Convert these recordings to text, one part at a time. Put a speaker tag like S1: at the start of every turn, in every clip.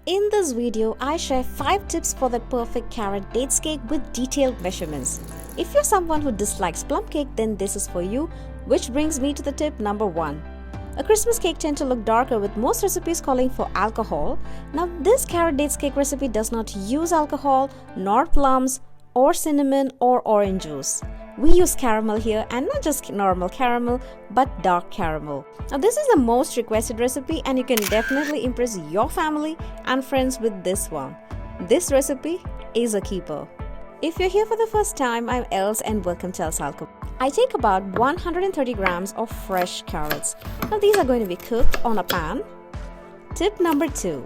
S1: In this video, I share 5 tips for the perfect carrot dates cake with detailed measurements. If you're someone who dislikes plum cake, then this is for you, which brings me to the tip number 1. A Christmas cake tends to look darker with most recipes calling for alcohol. Now this carrot dates cake recipe does not use alcohol, nor plums, or cinnamon or orange juice. We use caramel here, and not just normal caramel, but dark caramel. Now this is the most requested recipe and you can definitely impress your family and friends with this one. This recipe is a keeper. If you're here for the first time, I'm Els and welcome to Els Alchemy. I take about 130 grams of fresh carrots. Now these are going to be cooked on a pan. Tip number 2.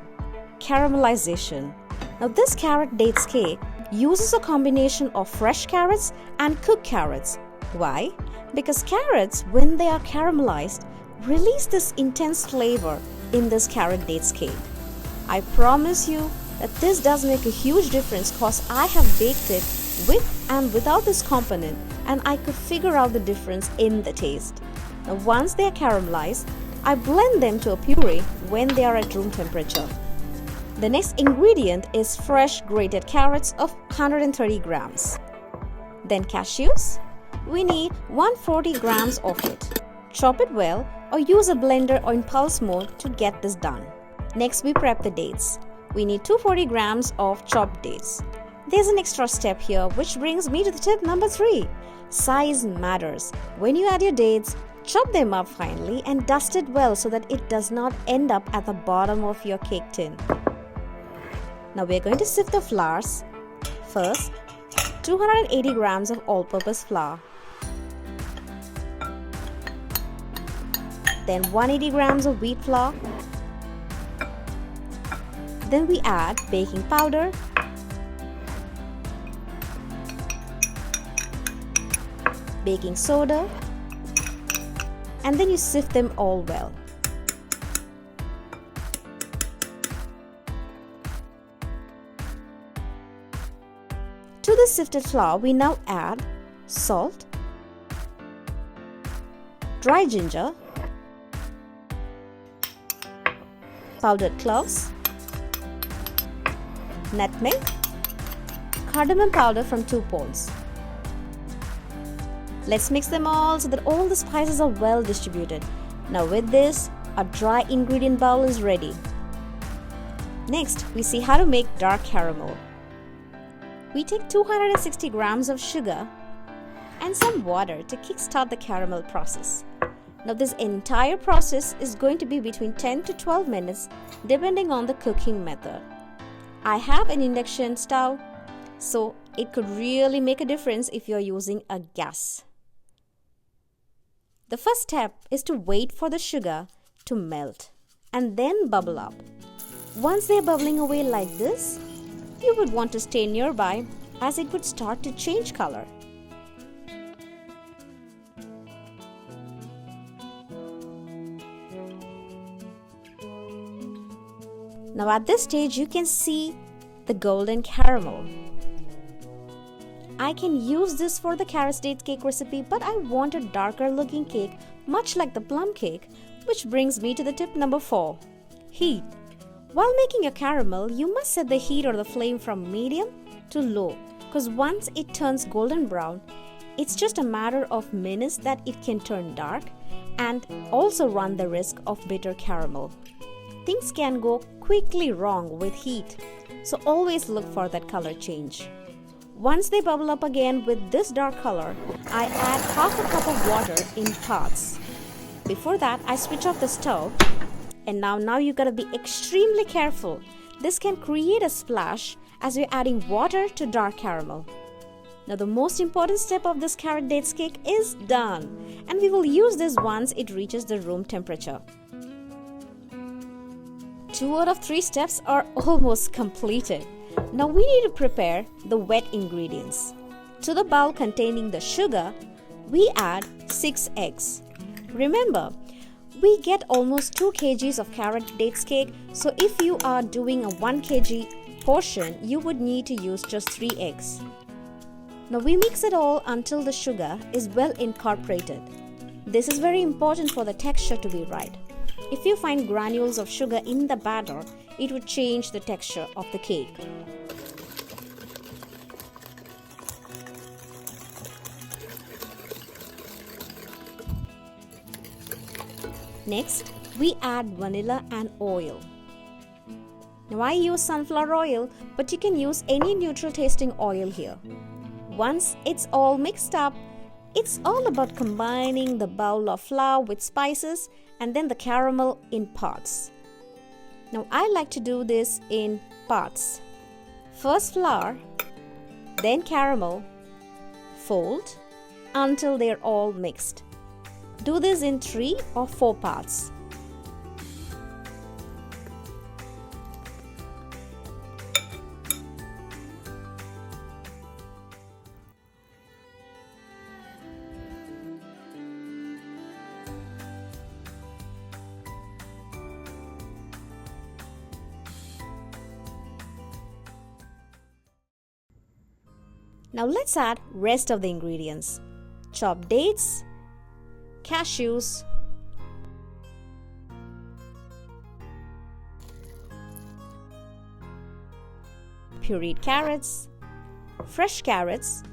S1: Caramelization. Now this carrot dates cake uses a combination of fresh carrots and cooked carrots. Why? Because carrots, when they are caramelized, release this intense flavor in this carrot dates cake. I promise you that this does make a huge difference because I have baked it with and without this component and I could figure out the difference in the taste. Now once they are caramelized, I blend them to a puree when they are at room temperature. The next ingredient is fresh grated carrots of 130 grams. Then cashews. We need 140 grams of it. Chop it well or use a blender or in pulse mode to get this done. Next we prep the dates. We need 240 grams of chopped dates. There's an extra step here which brings me to the tip number 3. Size matters. When you add your dates, chop them up finely and dust it well so that it does not end up at the bottom of your cake tin. Now we're going to sift the flours. First, 280 grams of all-purpose flour. Then 180 grams of wheat flour. Then we add baking powder, baking soda, and then you sift them all well. To the sifted flour, we now add salt, dry ginger, powdered cloves, nutmeg, cardamom powder from 2 pods. Let's mix them all so that all the spices are well distributed. Now with this, a dry ingredient bowl is ready. Next, we see how to make dark caramel. We take 260 grams of sugar and some water to kickstart the caramel process. Now this entire process is going to be between 10 to 12 minutes depending on the cooking method. I have an induction stove, so it could really make a difference if you're using a gas. The first step is to wait for the sugar to melt and then bubble up. Once they're bubbling away like this, you would want to stay nearby as it would start to change color. Now at this stage you can see the golden caramel. I can use this for the carrot dates cake recipe, but I want a darker looking cake much like the plum cake, which brings me to the tip number 4. Heat. While making a caramel, you must set the heat or the flame from medium to low because once it turns golden brown, it's just a matter of minutes that it can turn dark and also run the risk of bitter caramel. Things can go quickly wrong with heat, so always look for that color change. Once they bubble up again with this dark color, I add half a cup of water in parts. Before that, I switch off the stove. And now you gotta be extremely careful. This can create a splash as you're adding water to dark caramel. Now the most important step of this carrot dates cake is done, and we will use this once it reaches the room temperature. 2 out of 3 steps are almost completed. Now we need to prepare the wet ingredients. To the bowl containing the sugar, we add 6 eggs. Remember, we get almost 2 kgs of carrot dates cake, so if you are doing a 1 kg portion, you would need to use just 3 eggs. Now we mix it all until the sugar is well incorporated. This is very important for the texture to be right. If you find granules of sugar in the batter, it would change the texture of the cake. Next, we add vanilla and oil. Now I use sunflower oil, but you can use any neutral tasting oil here. Once it's all mixed up, it's all about combining the bowl of flour with spices and then the caramel in parts. Now I like to do this in parts. First flour, then caramel, fold until they're all mixed. Do this in 3 or 4 parts. Now let's add rest of the ingredients. Chopped dates, cashews, pureed carrots, fresh carrots.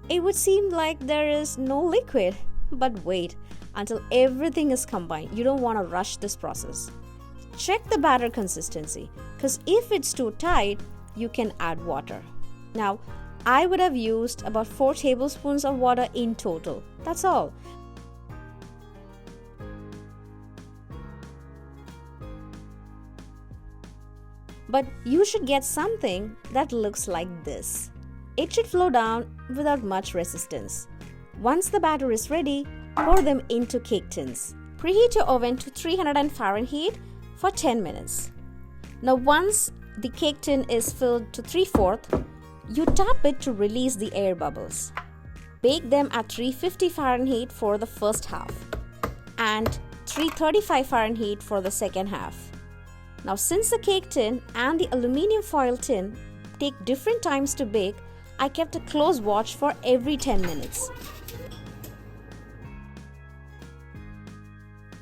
S1: It would seem like there is no liquid, but wait until everything is combined. You don't want to rush this process. Check the batter consistency, because if it's too tight, you can add water. Now, I would have used about 4 tablespoons of water in total. That's all. But you should get something that looks like this. It should flow down without much resistance. Once the batter is ready, pour them into cake tins. Preheat your oven to 300 Fahrenheit for 10 minutes. Now once the cake tin is filled to 3/4, you tap it to release the air bubbles. Bake them at 350 Fahrenheit for the first half and 335 Fahrenheit for the second half. Now since the cake tin and the aluminium foil tin take different times to bake, I kept a close watch for every 10 minutes.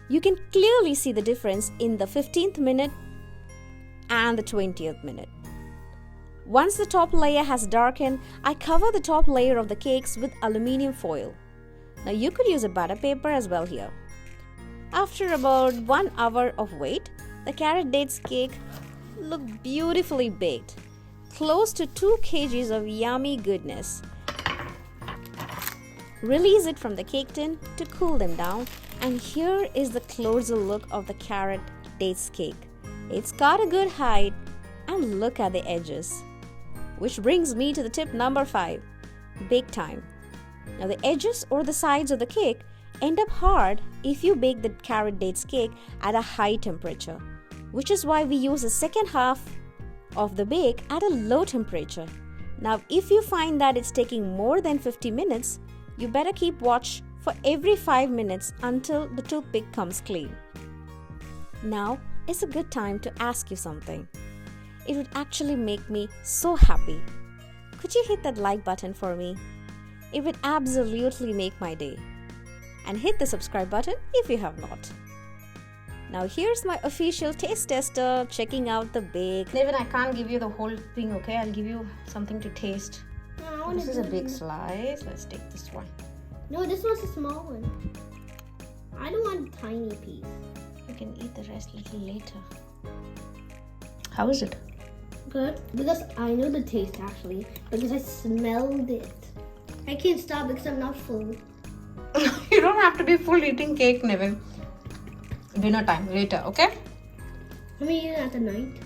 S1: You can clearly see the difference in the 15th minute and the 20th minute. Once the top layer has darkened, I cover the top layer of the cakes with aluminium foil. Now you could use a butter paper as well here. After about 1 hour of wait, the carrot dates cake looked beautifully baked, close to 2 kgs of yummy goodness. Release it from the cake tin to cool them down, and here is the closer look of the carrot dates cake. It's got a good height, and look at the edges. Which brings me to the tip number 5, bake time. Now the edges or the sides of the cake end up hard if you bake the carrot dates cake at a high temperature, which is why we use the second half of the bake at a low temperature. Now if you find that it's taking more than 50 minutes, you better keep watch for every 5 minutes until the toothpick comes clean. Now is a good time to ask you something. It would actually make me so happy. Could you hit that like button for me? It would absolutely make my day. And hit the subscribe button if you have not. Now here's my official taste tester checking out the bake. Nevin, I can't give you the whole thing, okay? I'll give you something to taste.
S2: No,
S1: this is a big slice. Let's take this one.
S2: No, this one's a small one. I don't want a tiny piece.
S1: You can eat the rest a little later. How is it?
S2: Good, because I know the taste actually, because I smelled it. I can't stop because I'm not full.
S1: You don't have to be full eating cake, Nevin. Dinner time, later, okay?
S2: I'm eating at the night.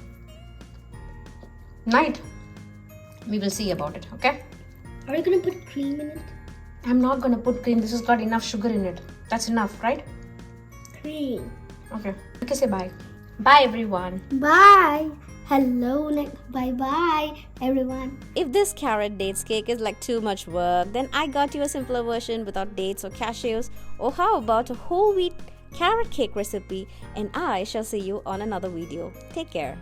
S1: Night? We will see about it, okay?
S2: Are you going to put cream in it?
S1: I'm not going to put cream. This has got enough sugar in it. That's enough, right?
S2: Cream.
S1: Okay. Okay, say bye. Bye, everyone.
S2: Bye. Hello, Nick. Bye-bye, everyone.
S1: If this carrot dates cake is like too much work, then I got you a simpler version without dates or cashews. Or how about a whole wheat carrot cake recipe? And I shall see you on another video. Take care.